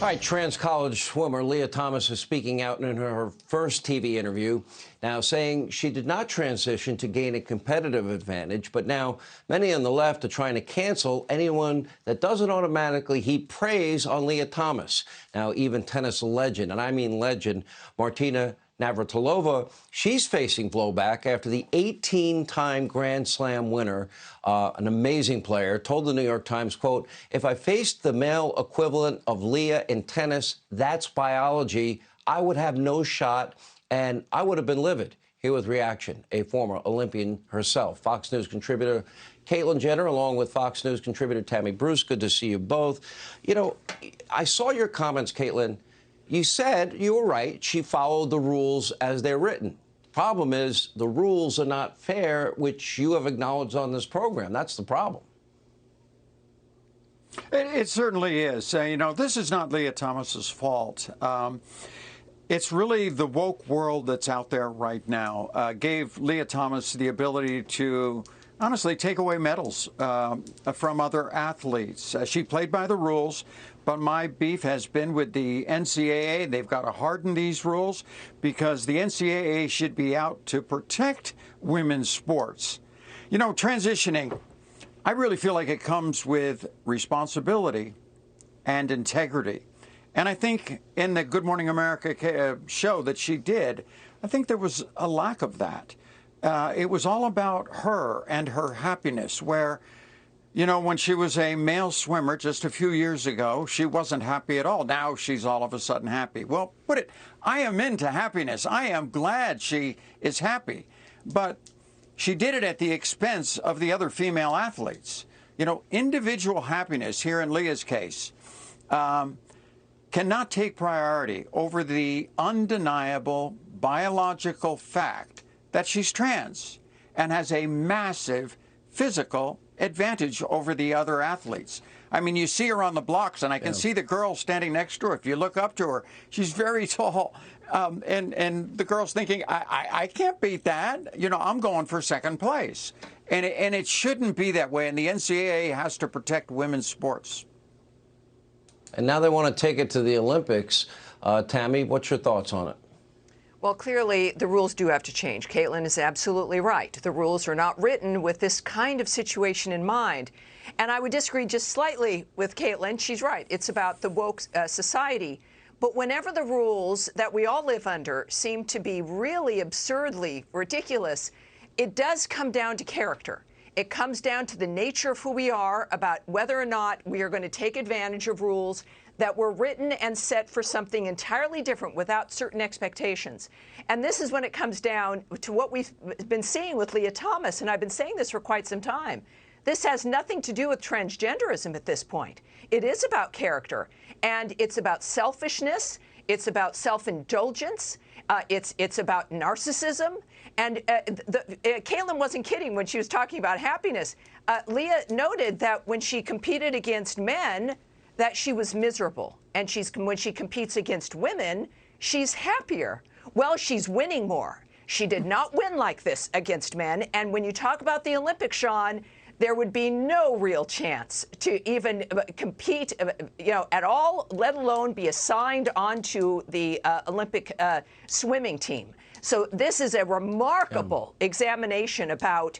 All right, trans college swimmer Lia Thomas is speaking out in her first TV interview, now saying she did not transition to gain a competitive advantage, but now many on the left are trying to cancel anyone that doesn't automatically heap praise on Lia Thomas. Now, even tennis legend, and I mean legend, Martina Navratilova, she's facing blowback after the 18-time Grand Slam winner, an amazing player, told the New York Times, quote, "If I faced the male equivalent of Lia in tennis, that's biology, I would have no shot, and I would have been livid." Here with reaction, a former Olympian herself, Fox News contributor Caitlyn Jenner, along with Fox News contributor Tammy. Good to see you both. You know, I saw your comments, Caitlyn. You said, you were right, she followed the rules as they're written. Problem is, the rules are not fair, which you have acknowledged on this program. That's the problem. It certainly is. You know, this is not Lia Thomas's fault. It's really the woke world that's out there right now. Gave Lia Thomas the ability to honestly take away medals from other athletes. She played by the rules, but my beef has been with the NCAA. They've got to harden these rules because the NCAA should be out to protect women's sports. You know, transitioning, I really feel like it comes with responsibility and integrity. And I think in the Good Morning America show that she did, I think there was a lack of that. It was all about her and her happiness, where, you know, when she was a male swimmer just a few years ago, she wasn't happy at all. Now she's all of a sudden happy. Well, I am into happiness. I am glad she is happy. But she did it at the expense of the other female athletes. You know, individual happiness, here in Lia's case, cannot take priority over the undeniable biological fact that she's trans and has a massive physical advantage over the other athletes. I mean, you see her on the blocks, and I can see the girl standing next to her. If you look up to her, she's very tall. And the girl's thinking, I can't beat that. You know, I'm going for second place. And it shouldn't be that way, and the NCAA has to protect women's sports. And now they want to take it to the Olympics. Tammy, what's your thoughts on it? Well, clearly, the rules do have to change. Caitlyn is absolutely right. The rules are not written with this kind of situation in mind. And I would disagree just slightly with Caitlyn. She's right. It's about the woke society. But whenever the rules that we all live under seem to be really absurdly ridiculous, it does come down to character. It comes down to the nature of who we are, about whether or not we are going to take advantage of rules that were written and set for something entirely different without certain expectations. And this is when it comes down to what we've been seeing with Lia Thomas, and I've been saying this for quite some time. This has nothing to do with transgenderism at this point. It is about character, and it's about selfishness, it's about self-indulgence, it's about narcissism. And Caitlyn wasn't kidding when she was talking about happiness. Lia noted that when she competed against men, that she was miserable. And when she competes against women, she's happier. Well, she's winning more. She did not win like this against men. And when you talk about the Olympics, Sean, there would be no real chance to even compete, you know, at all, let alone be assigned onto the Olympic swimming team. So this is a remarkable examination about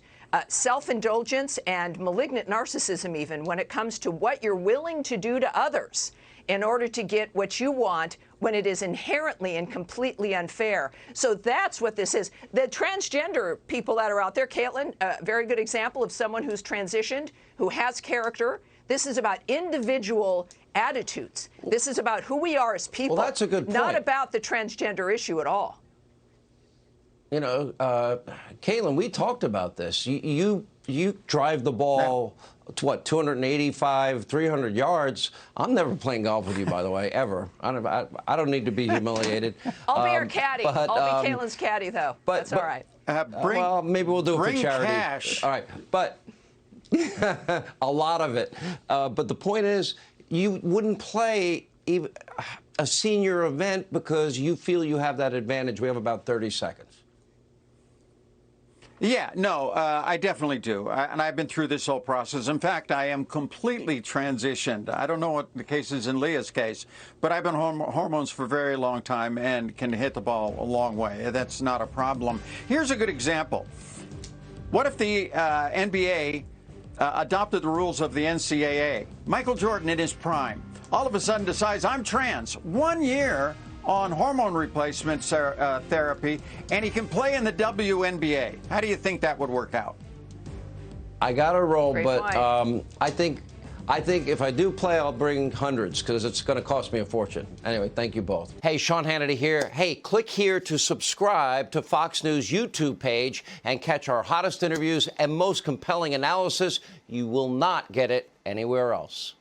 self-indulgence and malignant narcissism, even when it comes to what you're willing to do to others in order to get what you want when it is inherently and completely unfair. So that's what this is. The transgender people that are out there, Caitlyn, a very good example of someone who's transitioned, who has character. This is about individual attitudes. This is about who we are as people. Well, that's a good point. Not about the transgender issue at all. You know, Caitlyn, we talked about this. You drive the ball to what, 285, 300 yards. I'm never playing golf with you, by the way, ever. I don't need to be humiliated. I'll be your caddy. I'll be Caitlyn's caddy, though. That's all right. Well, maybe we'll do it for charity. Cash. All right, but a lot of it. But the point is, you wouldn't play even a senior event because you feel you have that advantage. We have about 30 seconds. Yeah, no, I definitely do. And I've been through this whole process. In fact, I am completely transitioned. I don't know what the case is in Lia's case, but I've been on hormones for a very long time and can hit the ball a long way. That's not a problem. Here's a good example. What if the NBA adopted the rules of the NCAA? Michael Jordan in his prime all of a sudden decides, I'm trans. 1 year on hormone replacement therapy, and he can play in the WNBA. How do you think that would work out? I got to roll, Great but point. I think if I do play, I'll bring hundreds because it's going to cost me a fortune. Anyway, thank you both. Hey, Sean Hannity here. Hey, click here to subscribe to Fox News YouTube page and catch our hottest interviews and most compelling analysis. You will not get it anywhere else.